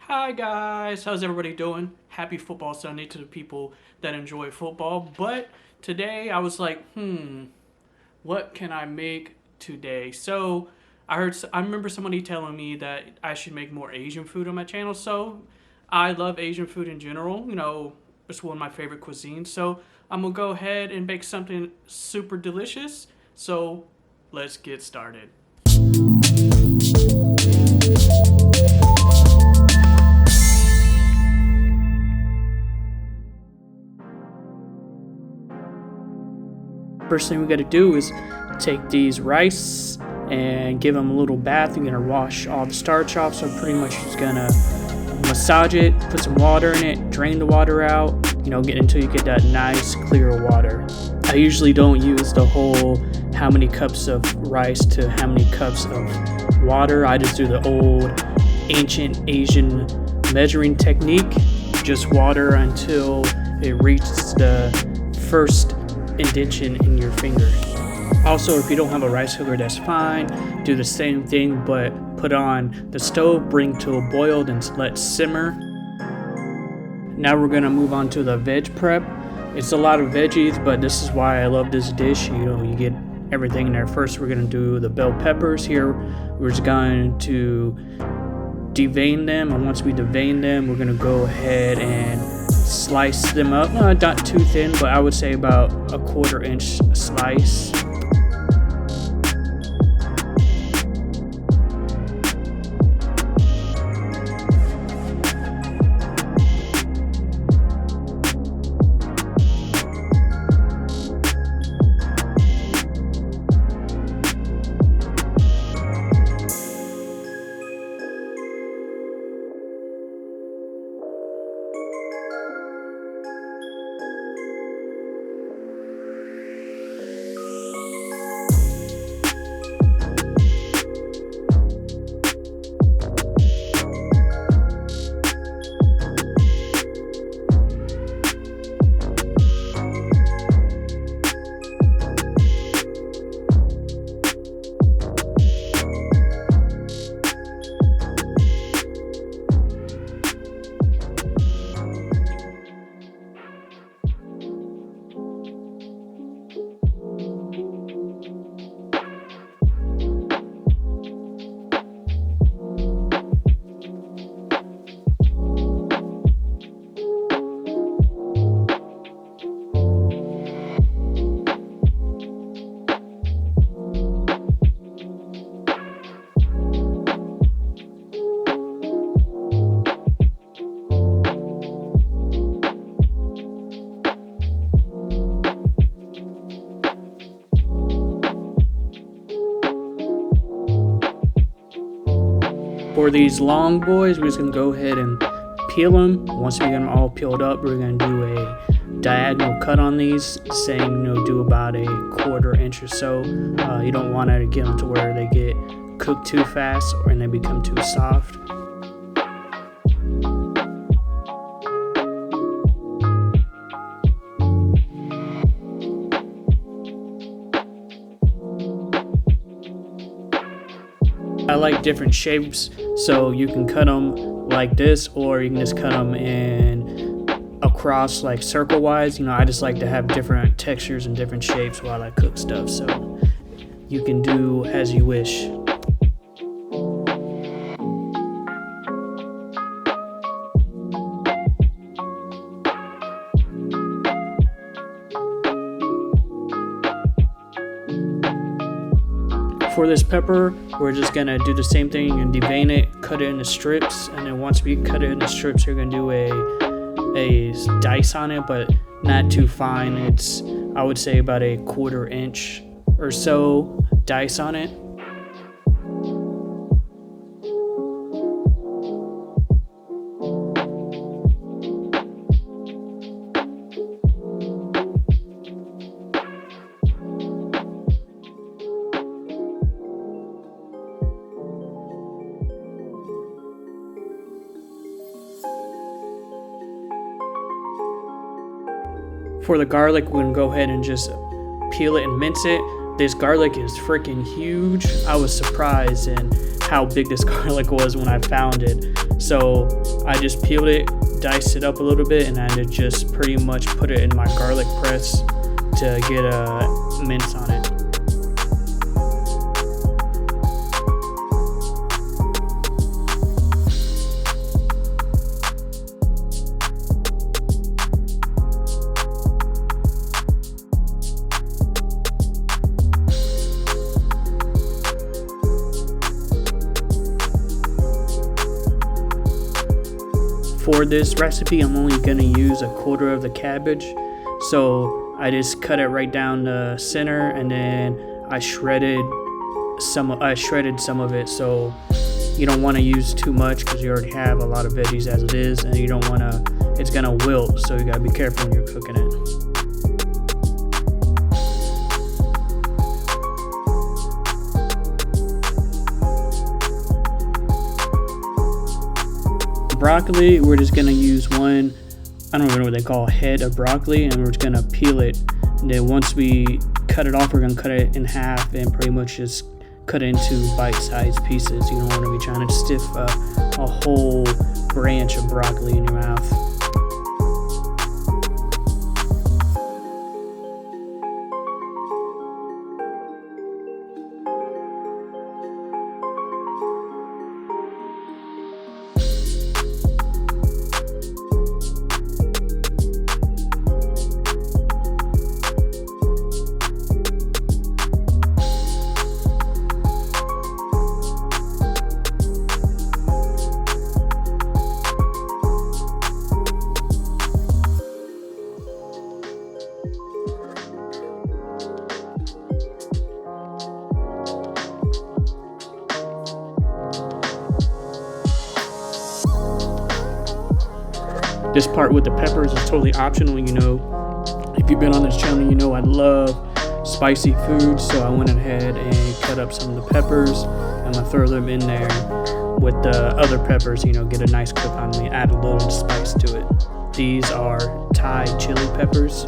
Hi guys, how's everybody doing? Happy Football Sunday to the people that enjoy football. But today I was like, what can I make today? So I remember somebody telling me that I should make more Asian food on my channel. So I love Asian food in general. It's one of my favorite cuisines. So I'm gonna go ahead and make something super delicious. So let's get started. First thing we got to do is take these rice and give them a little bath. You're going to wash all the starch off, so pretty much just going to massage it, put some water in it, drain the water out, get until you get that nice clear water. I usually don't use the whole how many cups of rice to how many cups of water. I just do the old ancient Asian measuring technique, just water until it reaches the first indentation in your finger. Also, if you don't have a rice cooker, that's fine. Do the same thing, but put on the stove, bring to a boil, then let simmer. Now we're gonna move on to the veg prep. It's a lot of veggies, but this is why I love this dish. You get everything in there. First, we're gonna do the bell peppers here. We're just going to devein them, and once we devein them, we're gonna go ahead and slice them up, not too thin, but I would say about a 1/4 inch slice. For these long boys, we're just going to go ahead and peel them. Once we get them all peeled up, we're going to do a diagonal cut on these. Same, do about a 1/4 inch or so. You don't want to get them to where they get cooked too fast and they become too soft. I like different shapes, so you can cut them like this, or you can just cut them in across like circle wise. I just like to have different textures and different shapes while I cook stuff, so you can do as you wish. For this pepper, we're just gonna do the same thing and devein it, cut it into strips, and then once we cut it into strips, we're gonna do a dice on it, but not too fine. It's, I would say, about a 1/4 inch or so dice on it. For the garlic, we're gonna go ahead and just peel it and mince it. This garlic is freaking huge. I was surprised, and how big this garlic was when I found it. So I just peeled it, diced it up a little bit, and I just pretty much put it in my garlic press to get a mince on it. For this recipe, I'm only going to use a quarter of the cabbage, so I just cut it right down the center, and then I shredded some of it. So you don't want to use too much because you already have a lot of veggies as it is, and you don't want to, it's going to wilt, so you got to be careful when you're cooking it. Broccoli, we're just gonna use one, I don't even know what they call, head of broccoli, and we're just gonna peel it. And then once we cut it off, we're gonna cut it in half and pretty much just cut it into bite-sized pieces. You don't want to be trying to stiff a whole branch of broccoli in your mouth. This part with the peppers is totally optional. You know, if you've been on this channel, you know I love spicy food, so I went ahead and cut up some of the peppers. I'm gonna throw them in there with the other peppers, you know, get a nice cook on me, add a little spice to it. These are Thai chili peppers.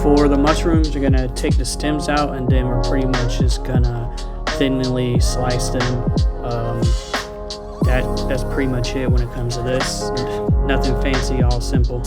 For the mushrooms, you're gonna take the stems out, and then we're pretty much just gonna thinly slice them. That's pretty much it when it comes to this. Nothing fancy, all simple.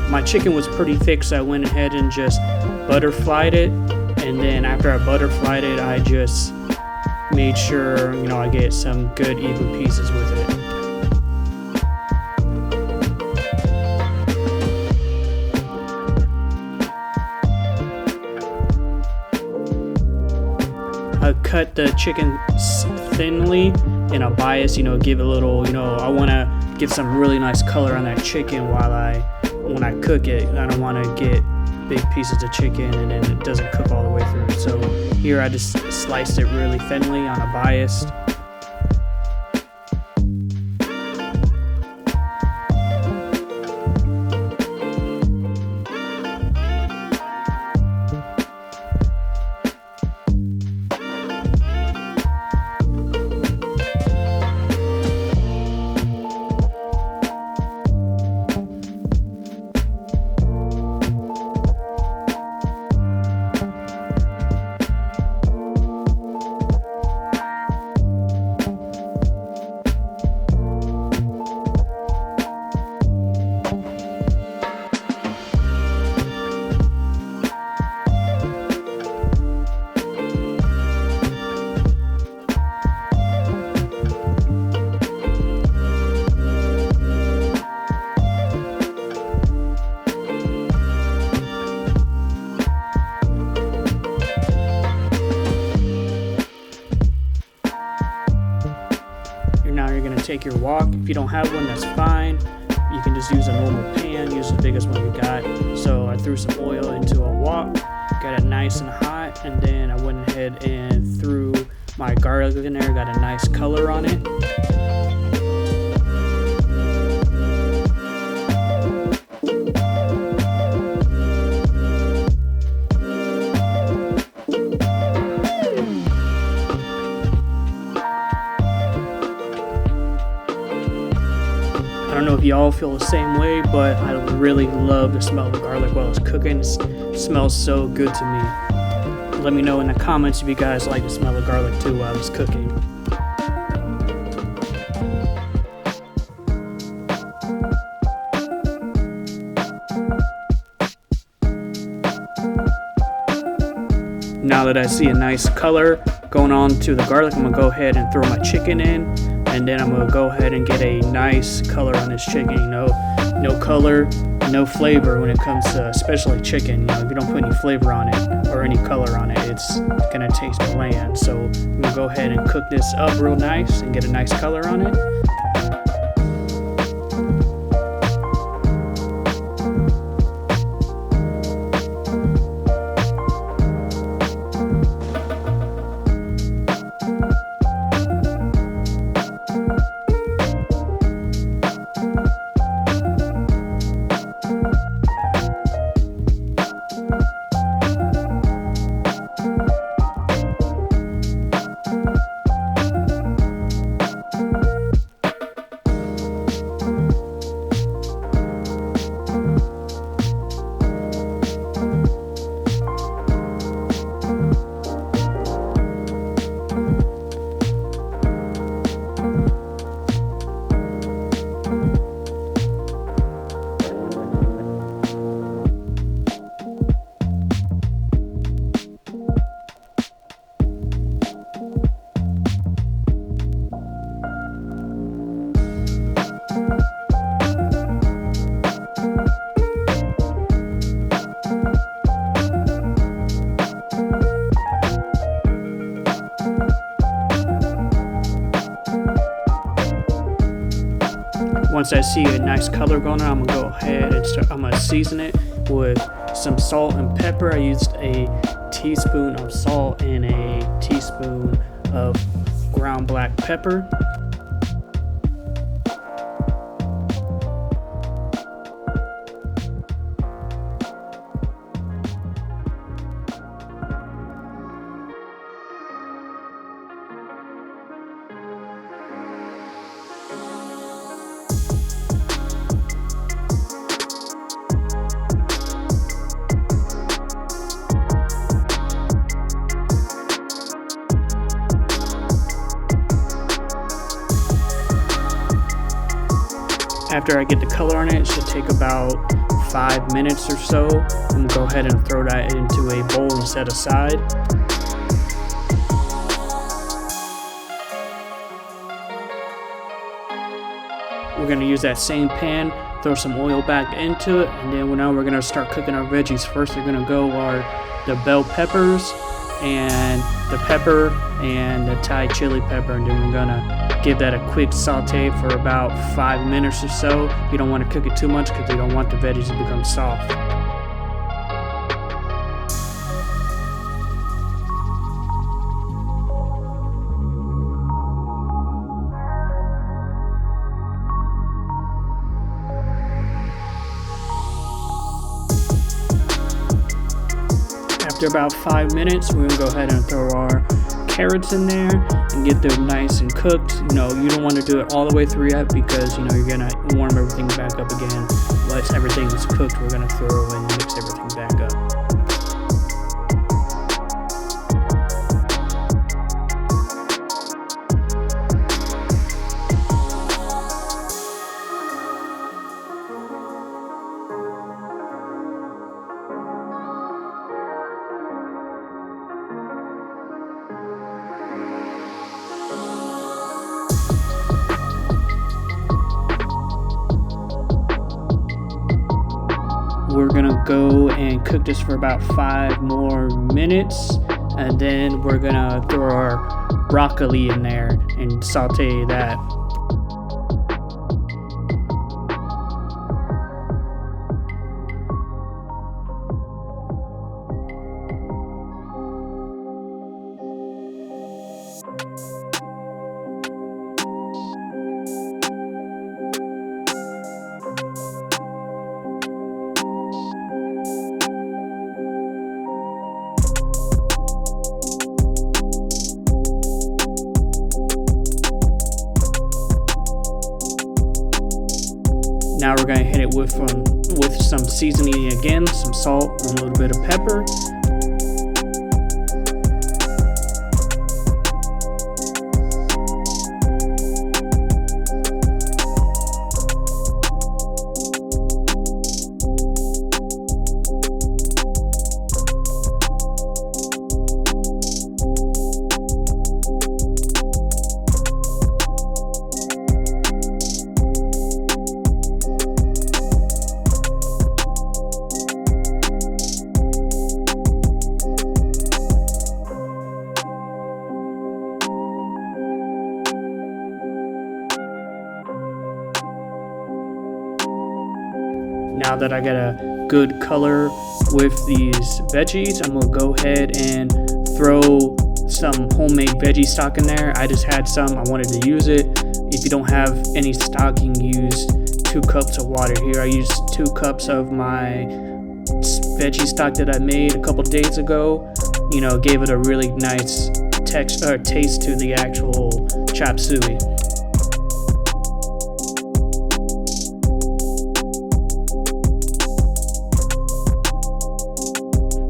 My chicken was pretty thick, so I went ahead and just butterflied it, and then after I butterflied it, I just made sure, you know, I get some good even pieces with it. I cut the chicken thinly in a bias, you know, give it a little, you know, I want to get some really nice color on that chicken when I cook it. I don't want to get big pieces of chicken and then it doesn't cook all the way through. So here I just sliced it really thinly on a bias. take your wok. If you don't have one, that's fine. You can just use a normal pan, use the biggest one you got. So I threw some oil into a wok, got it nice and hot, and then I went ahead and threw my garlic in there, got a nice color on it. I don't know if y'all feel the same way, but I really love the smell of the garlic while it's cooking. It smells so good to me. Let me know in the comments if you guys like the smell of garlic too while it's cooking. Now that I see a nice color going on to the garlic, I'm going to go ahead and throw my chicken in. And then I'm going to go ahead and get a nice color on this chicken. You know, no color, no flavor when it comes to especially chicken. You know, if you don't put any flavor on it or any color on it, it's going to taste bland. So I'm going to go ahead and cook this up real nice and get a nice color on it. Once I see a nice color going on, I'm gonna go ahead and I'm gonna season it with some salt and pepper. I used a teaspoon of salt and a teaspoon of ground black pepper. After I get the color on it, it should take about 5 minutes or so. I'm gonna go ahead and throw that into a bowl and set aside. We're gonna use that same pan, throw some oil back into it, and then now we're gonna start cooking our veggies. First, they're gonna go the bell peppers and the pepper and the Thai chili pepper, and then we're gonna give that a quick saute for about 5 minutes or so. You don't want to cook it too much because you don't want the veggies to become soft. After about 5 minutes, we're gonna go ahead and throw our carrots in there and get them nice and cooked. You know, you don't want to do it all the way through yet because, you know, you're gonna warm everything back up again. Once everything is cooked, we're gonna throw and mix everything back up. We're gonna go and cook this for about 5 more minutes, and then we're gonna throw our broccoli in there and saute that. Now we're gonna hit it with some seasoning again, some salt, and a little bit of pepper. Now that I got a good color with these veggies, I'm gonna go ahead and throw some homemade veggie stock in there. I just had some, I wanted to use it. If you don't have any stock, you can use 2 cups of water. Here I used 2 cups of my veggie stock that I made a couple days ago. You know, gave it a really nice taste to the actual chop suey.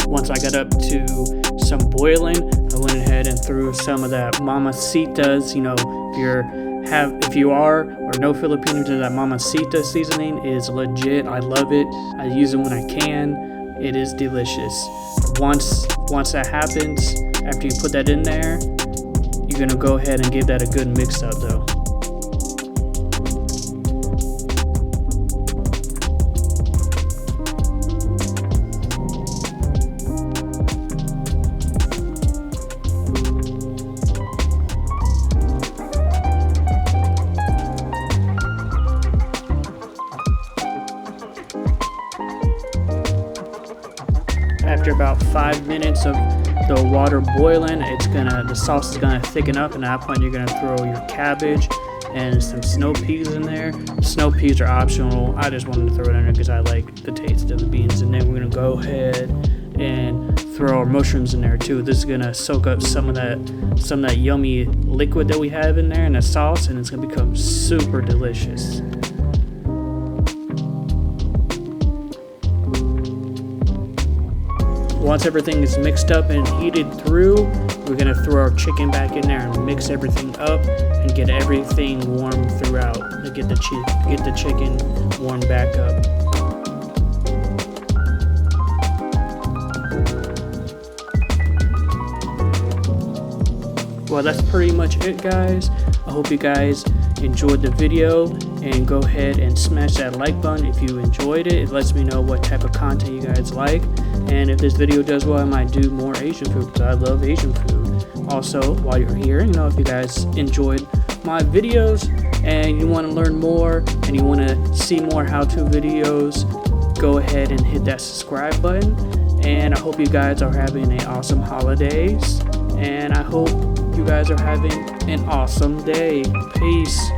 Once I got up to some boiling, I went ahead and threw some of that momma Sita's. You know, if you are or know Filipino, that momma Sita seasoning is legit. I love it. I use it when I can. It is delicious. Once that happens, after you put that in there, you're gonna go ahead and give that a good mix up though. After about 5 minutes of the water boiling, the sauce is gonna thicken up, and at that point you're gonna throw your cabbage and some snow peas in there. Snow peas are optional. I just wanted to throw it in there because I like the taste of the beans. And then we're gonna go ahead and throw our mushrooms in there too. This is gonna soak up some of that yummy liquid that we have in there in the sauce, and it's gonna become super delicious. Once everything is mixed up and heated through, we're gonna throw our chicken back in there and mix everything up and get everything warm throughout to get the chicken warmed back up. Well, that's pretty much it, guys. I hope you guys enjoyed the video, and go ahead and smash that like button if you enjoyed it. It lets me know what type of content you guys like, and if this video does well, I might do more Asian food because I love Asian food. Also, while you're here, if you guys enjoyed my videos and you want to learn more and you want to see more how-to videos, go ahead and hit that subscribe button. And I hope you guys are having an awesome holidays, and I hope you guys are having an awesome day. Peace.